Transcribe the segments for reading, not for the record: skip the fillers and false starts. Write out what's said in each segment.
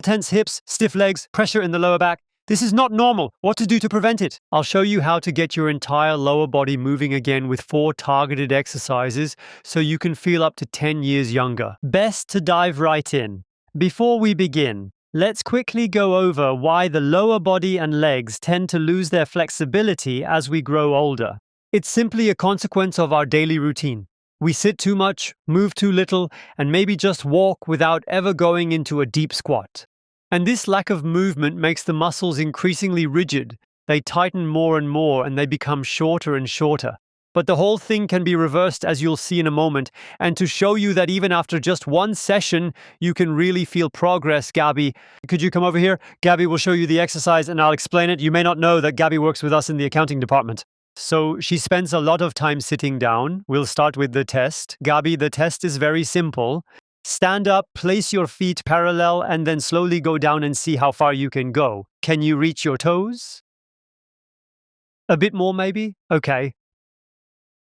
Tense hips, stiff legs, pressure in the lower back. This is not normal. What to do to prevent it? I'll show you how to get your entire lower body moving again with 4 targeted exercises so you can feel up to 10 years younger. Best to dive right in. Before we begin, let's quickly go over why the lower body and legs tend to lose their flexibility as we grow older. It's simply a consequence of our daily routine. We sit too much, move too little, and maybe just walk without ever going into a deep squat. And this lack of movement makes the muscles increasingly rigid. They tighten more and more, and they become shorter and shorter. But the whole thing can be reversed, as you'll see in a moment. And to show you that even after just one session, you can really feel progress, Gabby, could you come over here? Gabby will show you the exercise and I'll explain it. You may not know that Gabby works with us in the accounting department. So she spends a lot of time sitting down. We'll start with the test. Gabby, the test is very simple. Stand up, place your feet parallel, and then slowly go down and see how far you can go. Can you reach your toes? A bit more, maybe? Okay.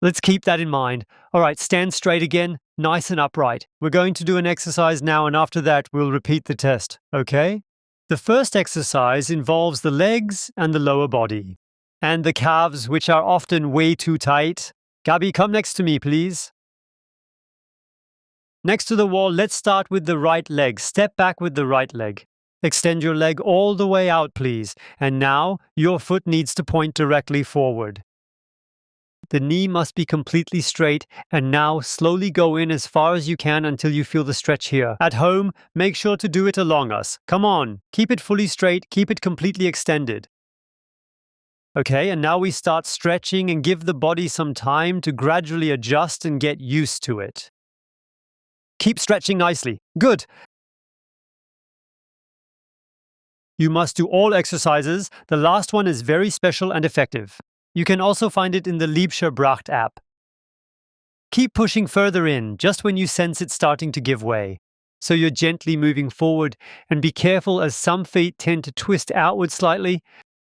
Let's keep that in mind. All right, stand straight again, nice and upright. We're going to do an exercise now, and after that, we'll repeat the test, okay? The first exercise involves the legs and the lower body, and the calves, which are often way too tight. Gabby, come next to me, please. Next to the wall, let's start with the right leg. Step back with the right leg. Extend your leg all the way out, please. And now, your foot needs to point directly forward. The knee must be completely straight, and now slowly go in as far as you can until you feel the stretch here. At home, make sure to do it along us. Come on, keep it fully straight, keep it completely extended. Okay, and now we start stretching and give the body some time to gradually adjust and get used to it. Keep stretching nicely. Good. You must do all exercises. The last one is very special and effective. You can also find it in the Liebscher-Bracht app. Keep pushing further in, just when you sense it starting to give way. So you're gently moving forward, and be careful as some feet tend to twist outward slightly,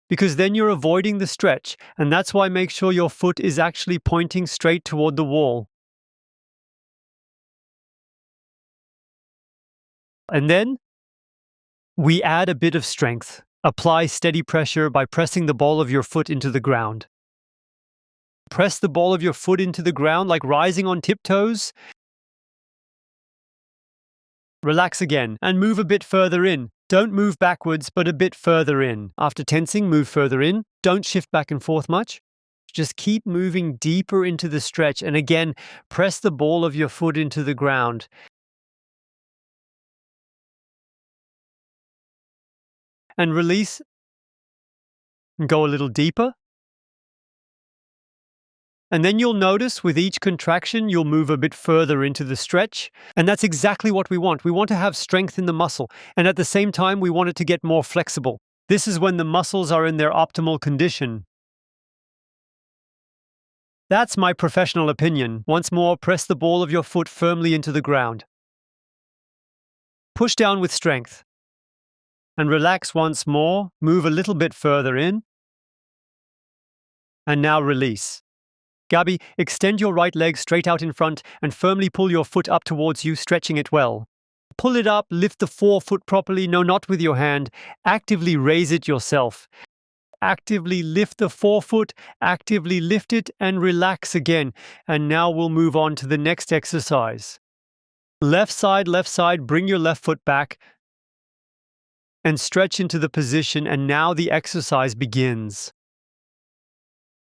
because then you're avoiding the stretch, and that's why make sure your foot is actually pointing straight toward the wall. And then we add a bit of strength. Apply steady pressure by pressing the ball of your foot into the ground. Press the ball of your foot into the ground like rising on tiptoes. Relax again and move a bit further in. Don't move backwards, but a bit further in. After tensing, move further in. Don't shift back and forth much. Just keep moving deeper into the stretch, and again, press the ball of your foot into the ground. And release, and go a little deeper. And then you'll notice with each contraction, you'll move a bit further into the stretch. And that's exactly what we want. We want to have strength in the muscle. And at the same time, we want it to get more flexible. This is when the muscles are in their optimal condition. That's my professional opinion. Once more, press the ball of your foot firmly into the ground. Push down with strength. And relax once more, move a little bit further in. And now release. Gabby, extend your right leg straight out in front and firmly pull your foot up towards you, stretching it well. Pull it up, lift the forefoot properly, no, not with your hand. Actively raise it yourself. Actively lift the forefoot, actively lift it and relax again. And now we'll move on to the next exercise. Left side, bring your left foot back. And stretch into the position, and now the exercise begins.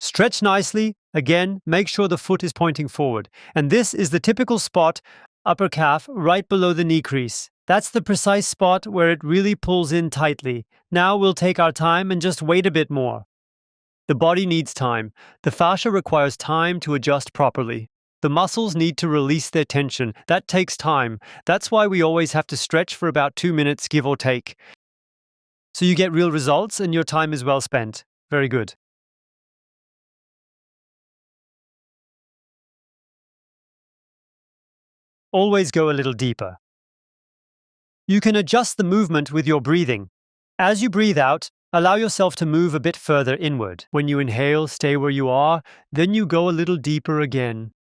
Stretch nicely. Again, make sure the foot is pointing forward. And this is the typical spot, upper calf, right below the knee crease. That's the precise spot where it really pulls in tightly. Now we'll take our time and just wait a bit more. The body needs time. The fascia requires time to adjust properly. The muscles need to release their tension. That takes time. That's why we always have to stretch for about 2 minutes, give or take. So you get real results and your time is well spent. Very good. Always go a little deeper. You can adjust the movement with your breathing. As you breathe out, allow yourself to move a bit further inward. When you inhale, stay where you are, then you go a little deeper again.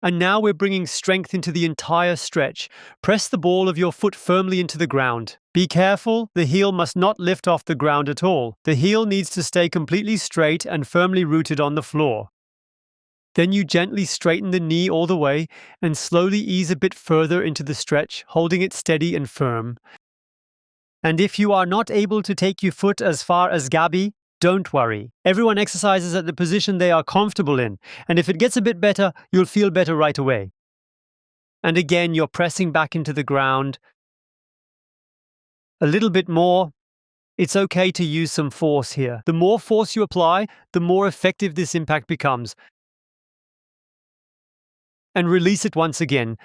And now we're bringing strength into the entire stretch. Press the ball of your foot firmly into the ground. Be careful, the heel must not lift off the ground at all. The heel needs to stay completely straight and firmly rooted on the floor. Then you gently straighten the knee all the way and slowly ease a bit further into the stretch, holding it steady and firm. And if you are not able to take your foot as far as Gabi, don't worry. Everyone exercises at the position they are comfortable in, and if it gets a bit better, you'll feel better right away. And again, you're pressing back into the ground. A little bit more. It's okay to use some force here. The more force you apply, the more effective this impact becomes. And release it once again.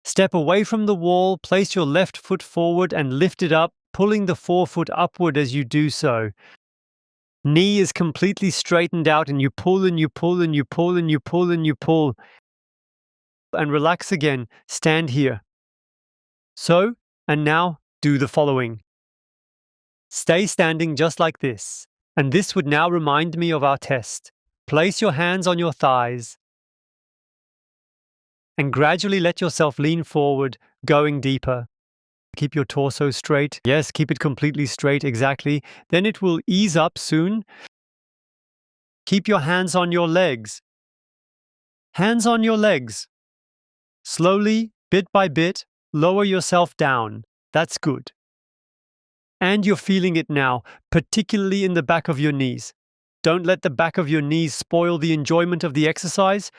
Step away from the wall, place your left foot forward and lift it up, pulling the forefoot upward as you do so. Knee is completely straightened out and you pull and you pull and you pull and you pull and you pull. And relax again. Stand here. So, and now do the following. Stay standing just like this. And this would now remind me of our test. Place your hands on your thighs. And gradually let yourself lean forward, going deeper. Keep your torso straight. Yes, keep it completely straight, exactly. Then it will ease up soon. Keep your hands on your legs. Hands on your legs. Slowly, bit by bit, lower yourself down. That's good. And you're feeling it now, particularly in the back of your knees. Don't let the back of your knees spoil the enjoyment of the exercise.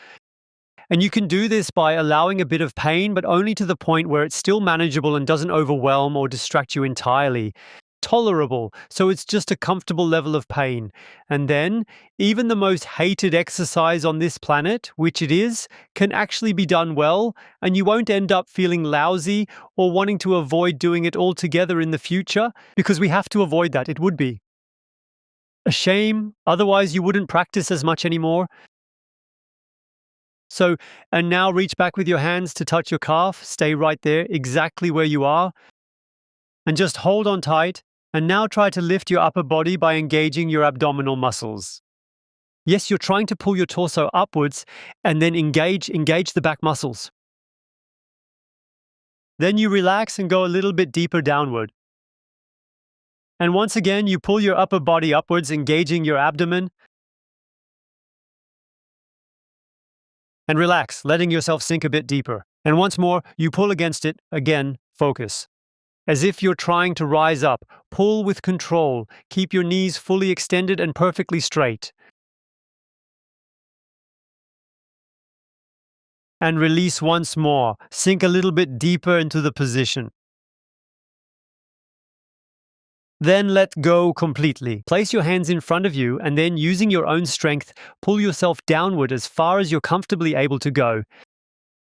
And you can do this by allowing a bit of pain, but only to the point where it's still manageable and doesn't overwhelm or distract you entirely. Tolerable, so it's just a comfortable level of pain. And then, even the most hated exercise on this planet, which it is, can actually be done well, and you won't end up feeling lousy or wanting to avoid doing it altogether in the future, because we have to avoid that. It would be a shame, otherwise you wouldn't practice as much anymore. So, and now reach back with your hands to touch your calf. Stay right there, exactly where you are. And just hold on tight. And now try to lift your upper body by engaging your abdominal muscles. Yes, you're trying to pull your torso upwards and then engage the back muscles. Then you relax and go a little bit deeper downward. And once again, you pull your upper body upwards, engaging your abdomen. And relax, letting yourself sink a bit deeper. And once more, you pull against it. Again, focus. As if you're trying to rise up, pull with control. Keep your knees fully extended and perfectly straight. And release once more. Sink a little bit deeper into the position. Then let go completely. Place your hands in front of you and then, using your own strength, pull yourself downward as far as you're comfortably able to go.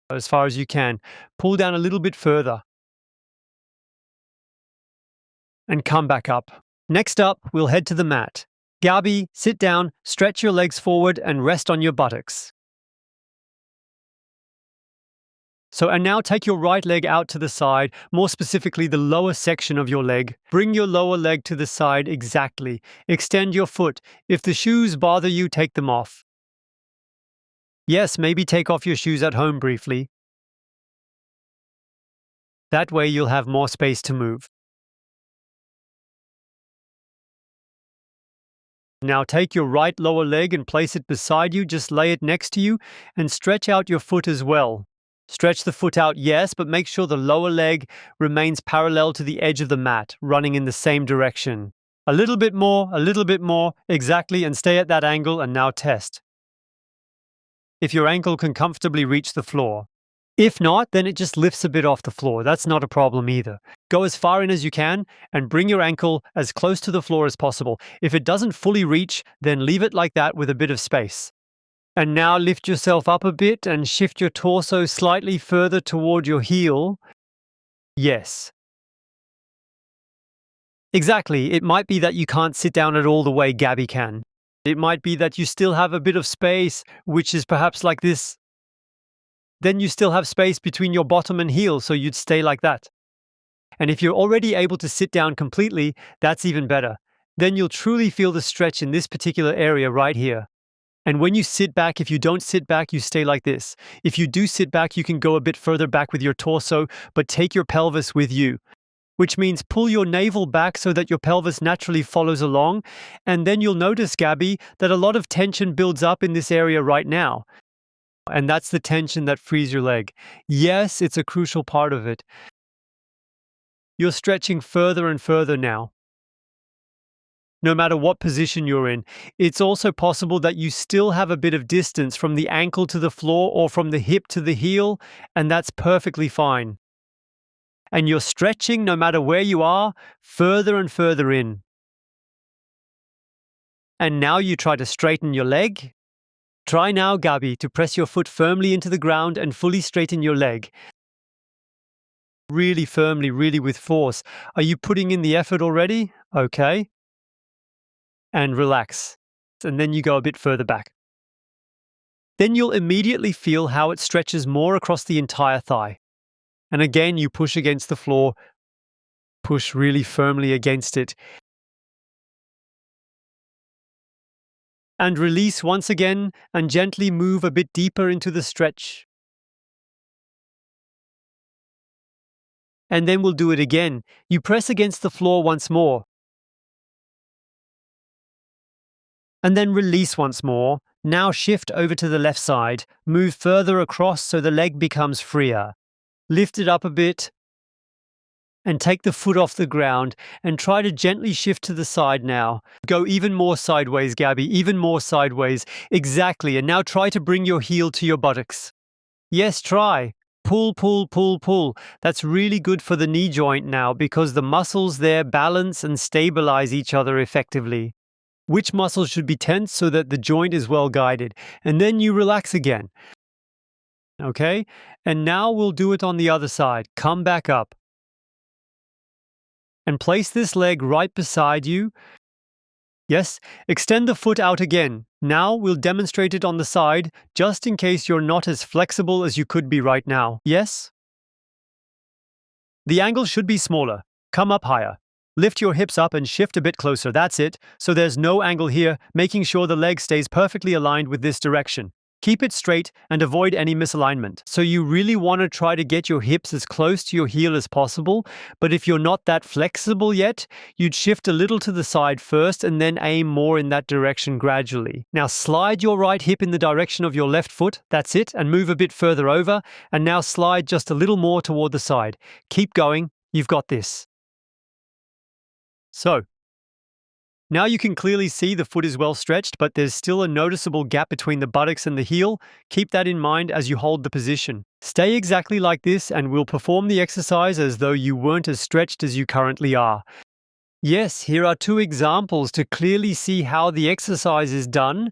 As far as you can. Pull down a little bit further. And come back up. Next up, we'll head to the mat. Gabi, sit down, stretch your legs forward and rest on your buttocks. So, and now take your right leg out to the side, more specifically the lower section of your leg. Bring your lower leg to the side exactly. Extend your foot. If the shoes bother you, take them off. Yes, maybe take off your shoes at home briefly. That way you'll have more space to move. Now take your right lower leg and place it beside you, just lay it next to you, and stretch out your foot as well. Stretch the foot out, yes, but make sure the lower leg remains parallel to the edge of the mat, running in the same direction. A little bit more, exactly, and stay at that angle, and now test. If your ankle can comfortably reach the floor. If not, then it just lifts a bit off the floor. That's not a problem either. Go as far in as you can and bring your ankle as close to the floor as possible. If it doesn't fully reach, then leave it like that with a bit of space. And now lift yourself up a bit and shift your torso slightly further toward your heel. Yes. Exactly. It might be that you can't sit down at all the way Gabi can. It might be that you still have a bit of space, which is perhaps like this. Then you still have space between your bottom and heel, so you'd stay like that. And if you're already able to sit down completely, that's even better. Then you'll truly feel the stretch in this particular area right here. And when you sit back, if you don't sit back, you stay like this. If you do sit back, you can go a bit further back with your torso, but take your pelvis with you, which means pull your navel back so that your pelvis naturally follows along. And then you'll notice, Gabby, that a lot of tension builds up in this area right now. And that's the tension that frees your leg. Yes, it's a crucial part of it. You're stretching further and further now. No matter what position you're in, it's also possible that you still have a bit of distance from the ankle to the floor or from the hip to the heel, and that's perfectly fine. And you're stretching, no matter where you are, further and further in. And now you try to straighten your leg. Try now, Gabby, to press your foot firmly into the ground and fully straighten your leg. Really firmly, really with force. Are you putting in the effort already? Okay. And relax. And then you go a bit further back. Then you'll immediately feel how it stretches more across the entire thigh. And again, you push against the floor, push really firmly against it. And release once again and gently move a bit deeper into the stretch. And then we'll do it again. You press against the floor once more. And then release once more. Now shift over to the left side. Move further across so the leg becomes freer. Lift it up a bit. And take the foot off the ground and try to gently shift to the side now. Go even more sideways, Gabby, even more sideways. Exactly. And now try to bring your heel to your buttocks. Yes, try. Pull, pull, pull, pull. That's really good for the knee joint now because the muscles there balance and stabilize each other effectively. Which muscles should be tense so that the joint is well guided. And then you relax again. Okay? And now we'll do it on the other side. Come back up. And place this leg right beside you. Yes, extend the foot out again. Now we'll demonstrate it on the side, just in case you're not as flexible as you could be right now. Yes? The angle should be smaller. Come up higher. Lift your hips up and shift a bit closer. That's it. So there's no angle here, making sure the leg stays perfectly aligned with this direction. Keep it straight and avoid any misalignment. So you really want to try to get your hips as close to your heel as possible, but if you're not that flexible yet, you'd shift a little to the side first and then aim more in that direction gradually. Now slide your right hip in the direction of your left foot, that's it, and move a bit further over, and now slide just a little more toward the side. Keep going, you've got this. So, now you can clearly see the foot is well stretched, but there's still a noticeable gap between the buttocks and the heel. Keep that in mind as you hold the position. Stay exactly like this and we'll perform the exercise as though you weren't as stretched as you currently are. Yes, here are 2 examples to clearly see how the exercise is done.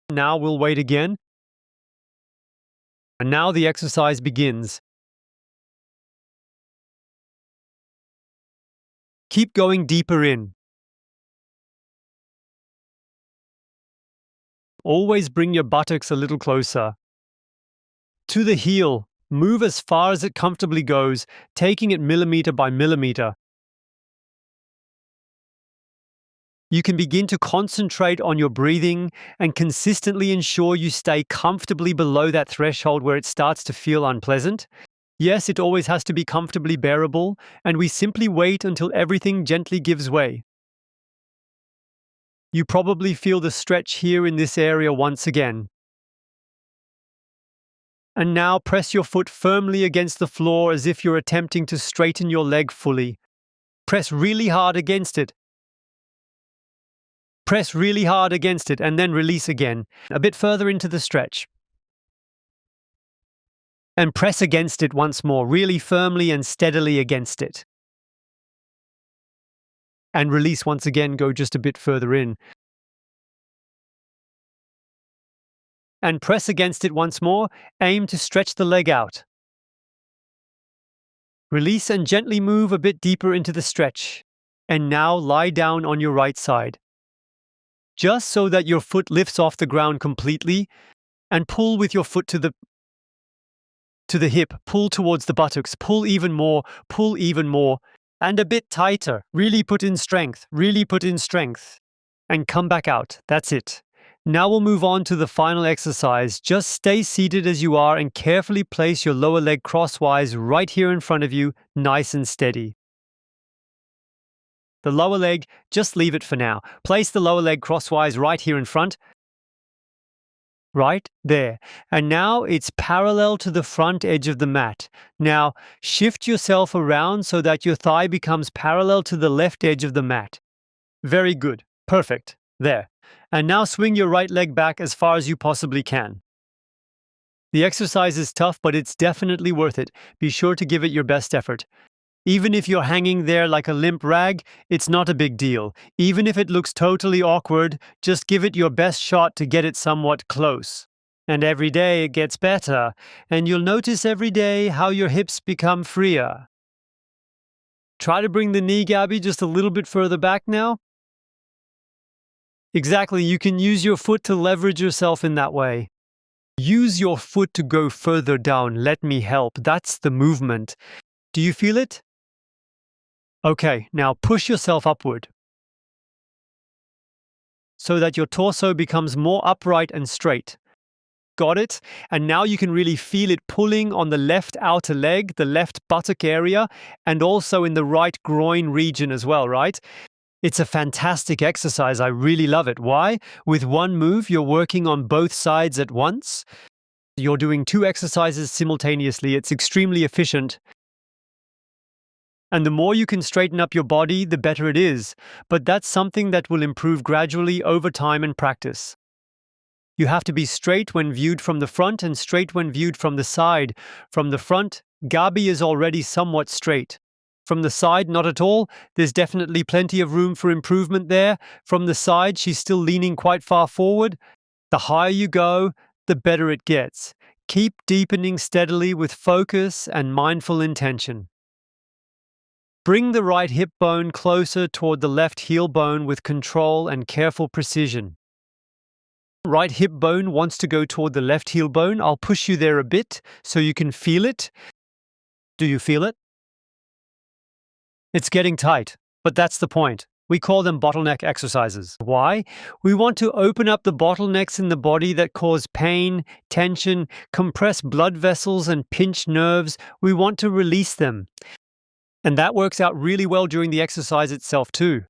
Now we'll wait again. And now the exercise begins. Keep going deeper in. Always bring your buttocks a little closer. To the heel, move as far as it comfortably goes, taking it millimeter by millimeter. You can begin to concentrate on your breathing and consistently ensure you stay comfortably below that threshold where it starts to feel unpleasant. Yes, it always has to be comfortably bearable, and we simply wait until everything gently gives way. You probably feel the stretch here in this area once again. And now press your foot firmly against the floor as if you're attempting to straighten your leg fully. Press really hard against it. Press really hard against it and then release again, a bit further into the stretch. And press against it once more, really firmly and steadily against it. And release once again, go just a bit further in. And press against it once more, aim to stretch the leg out. Release and gently move a bit deeper into the stretch. And now lie down on your right side. Just so that your foot lifts off the ground completely, and pull with your foot to the hip, pull towards the buttocks, pull even more, and a bit tighter. Really put in strength, and come back out. That's it. Now we'll move on to the final exercise. Just stay seated as you are and carefully place your lower leg crosswise right here in front of you, nice and steady. The lower leg, just leave it for now. Place the lower leg crosswise right here in front. Right there. And now it's parallel to the front edge of the mat. Now shift yourself around so that your thigh becomes parallel to the left edge of the mat. Very good. Perfect. There. And now swing your right leg back as far as you possibly can. The exercise is tough, but it's definitely worth it. Be sure to give it your best effort. Even if you're hanging there like a limp rag, it's not a big deal. Even if it looks totally awkward, just give it your best shot to get it somewhat close. And every day it gets better, and you'll notice every day how your hips become freer. Try to bring the knee, Gabby, just a little bit further back now. Exactly, you can use your foot to leverage yourself in that way. Use your foot to go further down. Let me help. That's the movement. Do you feel it? Okay, now push yourself upward so that your torso becomes more upright and straight. Got it? And now you can really feel it pulling on the left outer leg, the left buttock area, and also in the right groin region as well, right? It's a fantastic exercise. I really love it. Why? With one move, you're working on both sides at once. You're doing two exercises simultaneously. It's extremely efficient. And the more you can straighten up your body, the better it is. But that's something that will improve gradually over time and practice. You have to be straight when viewed from the front and straight when viewed from the side. From the front, Gabi is already somewhat straight. From the side, not at all. There's definitely plenty of room for improvement there. From the side, she's still leaning quite far forward. The higher you go, the better it gets. Keep deepening steadily with focus and mindful intention. Bring the right hip bone closer toward the left heel bone with control and careful precision. Right hip bone wants to go toward the left heel bone. I'll push you there a bit so you can feel it. Do you feel it? It's getting tight, but that's the point. We call them bottleneck exercises. Why? We want to open up the bottlenecks in the body that cause pain, tension, compress blood vessels, and pinch nerves. We want to release them. And that works out really well during the exercise itself too.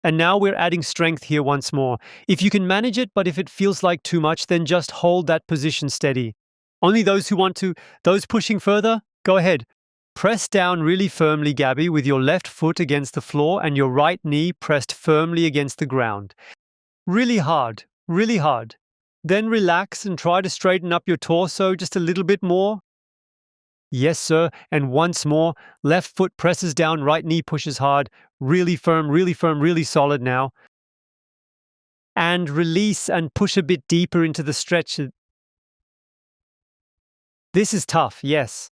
And now we're adding strength here once more. If you can manage it, but if it feels like too much, then just hold that position steady. Only those who want to, those pushing further, go ahead. Press down really firmly, Gabby, with your left foot against the floor and your right knee pressed firmly against the ground. Really hard, really hard. Then relax and try to straighten up your torso just a little bit more. Yes, sir. And once more, left foot presses down, right knee pushes hard. Really firm, really solid now. And release and push a bit deeper into the stretch. This is tough, yes.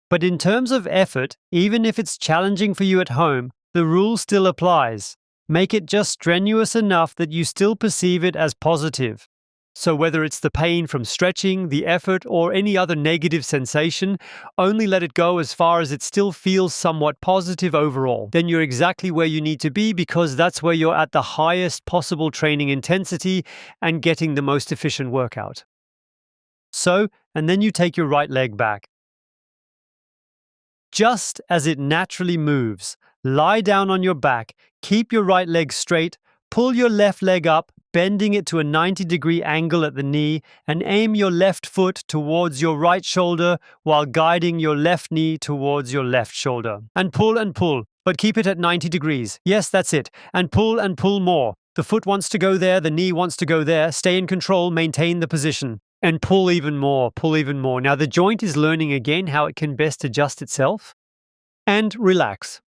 But in terms of effort, even if it's challenging for you at home, the rule still applies. Make it just strenuous enough that you still perceive it as positive. So whether it's the pain from stretching, the effort, or any other negative sensation, only let it go as far as it still feels somewhat positive overall. Then you're exactly where you need to be because that's where you're at the highest possible training intensity and getting the most efficient workout. So, and then you take your right leg back. Just as it naturally moves, lie down on your back, keep your right leg straight, pull your left leg up, bending it to a 90-degree angle at the knee, and aim your left foot towards your right shoulder while guiding your left knee towards your left shoulder. And pull, but keep it at 90 degrees. Yes, that's it. And pull more. The foot wants to go there, the knee wants to go there. Stay in control, maintain the position. And pull even more. Now the joint is learning again how it can best adjust itself. And relax.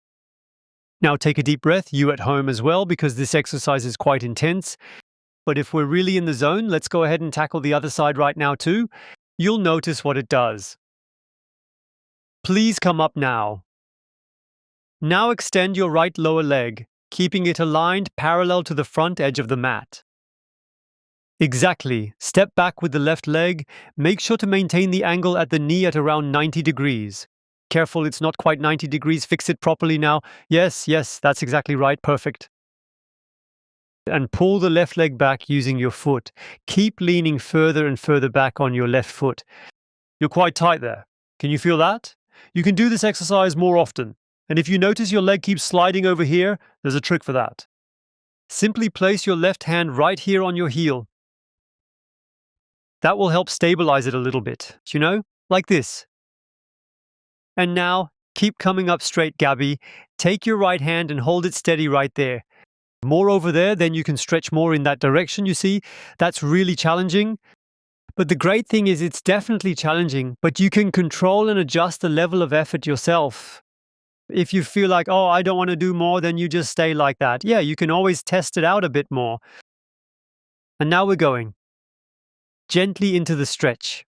Now take a deep breath, you at home as well, because this exercise is quite intense. But if we're really in the zone, let's go ahead and tackle the other side right now too. You'll notice what it does. Please come up now. Now extend your right lower leg, keeping it aligned parallel to the front edge of the mat. Exactly. Step back with the left leg. Make sure to maintain the angle at the knee at around 90 degrees. Careful, it's not quite 90 degrees. Fix it properly now. Yes, that's exactly right. Perfect. And pull the left leg back using your foot. Keep leaning further and further back on your left foot. You're quite tight there. Can you feel that? You can do this exercise more often. And if you notice your leg keeps sliding over here, there's a trick for that. Simply place your left hand right here on your heel. That will help stabilize it a little bit, like this. And now, keep coming up straight, Gabby. Take your right hand and hold it steady right there. More over there, then you can stretch more in that direction, you see. That's really challenging. But the great thing is it's definitely challenging, but you can control and adjust the level of effort yourself. If you feel like, oh, I don't want to do more, then you just stay like that. Yeah, you can always test it out a bit more. And now we're going gently into the stretch.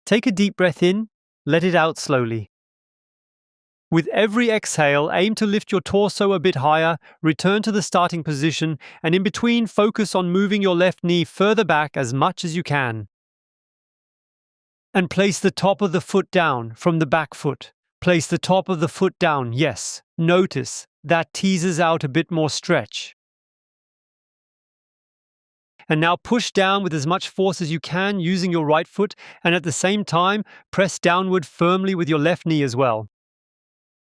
Take a deep breath in, let it out slowly. With every exhale, aim to lift your torso a bit higher, return to the starting position, and in between, focus on moving your left knee further back as much as you can. And place the top of the foot down from the back foot. Place the top of the foot down, yes. Notice that teases out a bit more stretch. And now push down with as much force as you can using your right foot, and at the same time, press downward firmly with your left knee as well.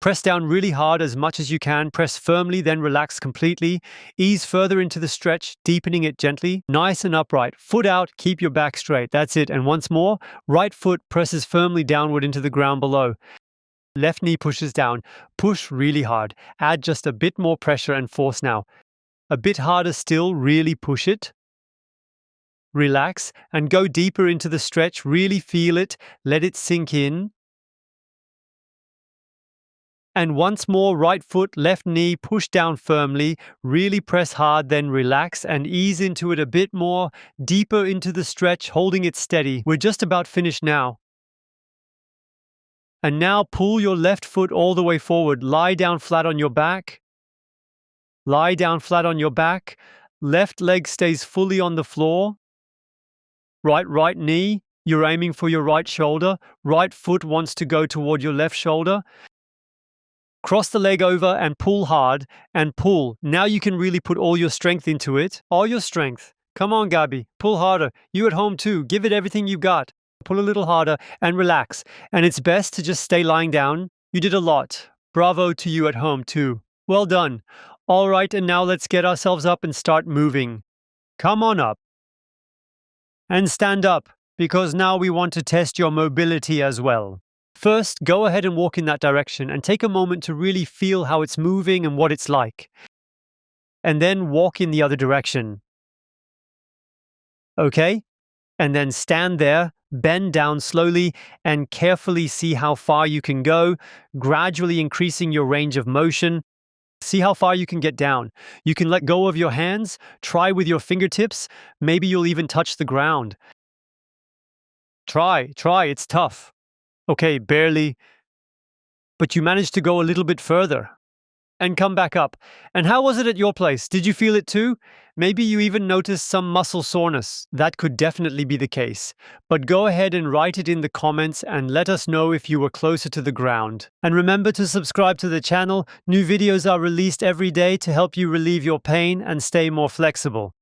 Press down really hard as much as you can, press firmly, then relax completely. Ease further into the stretch, deepening it gently, nice and upright. Foot out, keep your back straight, that's it. And once more, right foot presses firmly downward into the ground below. Left knee pushes down, push really hard. Add just a bit more pressure and force now. A bit harder still, really push it. Relax and go deeper into the stretch, really feel it, let it sink in. And once more, right foot, left knee, push down firmly, really press hard, then relax and ease into it a bit more, deeper into the stretch, holding it steady. We're just about finished now. And now pull your left foot all the way forward, lie down flat on your back. Lie down flat on your back, left leg stays fully on the floor. Right knee, you're aiming for your right shoulder. Right foot wants to go toward your left shoulder. Cross the leg over and pull hard, and pull. Now you can really put all your strength into it. All your strength. Come on, Gabby, pull harder. You at home too, give it everything you got. Pull a little harder and relax. And it's best to just stay lying down. You did a lot. Bravo to you at home too. Well done. All right, and now let's get ourselves up and start moving. Come on up. And stand up, because now we want to test your mobility as well. First, go ahead and walk in that direction and take a moment to really feel how it's moving and what it's like. And then walk in the other direction. Okay? And then stand there, bend down slowly, and carefully see how far you can go, gradually increasing your range of motion. See how far you can get down. You can let go of your hands, try with your fingertips, maybe you'll even touch the ground. Try, it's tough. Okay, barely. But you managed to go a little bit further. And come back up. And how was it at your place? Did you feel it too? Maybe you even noticed some muscle soreness. That could definitely be the case. But go ahead and write it in the comments and let us know if you were closer to the ground. And remember to subscribe to the channel. New videos are released every day to help you relieve your pain and stay more flexible.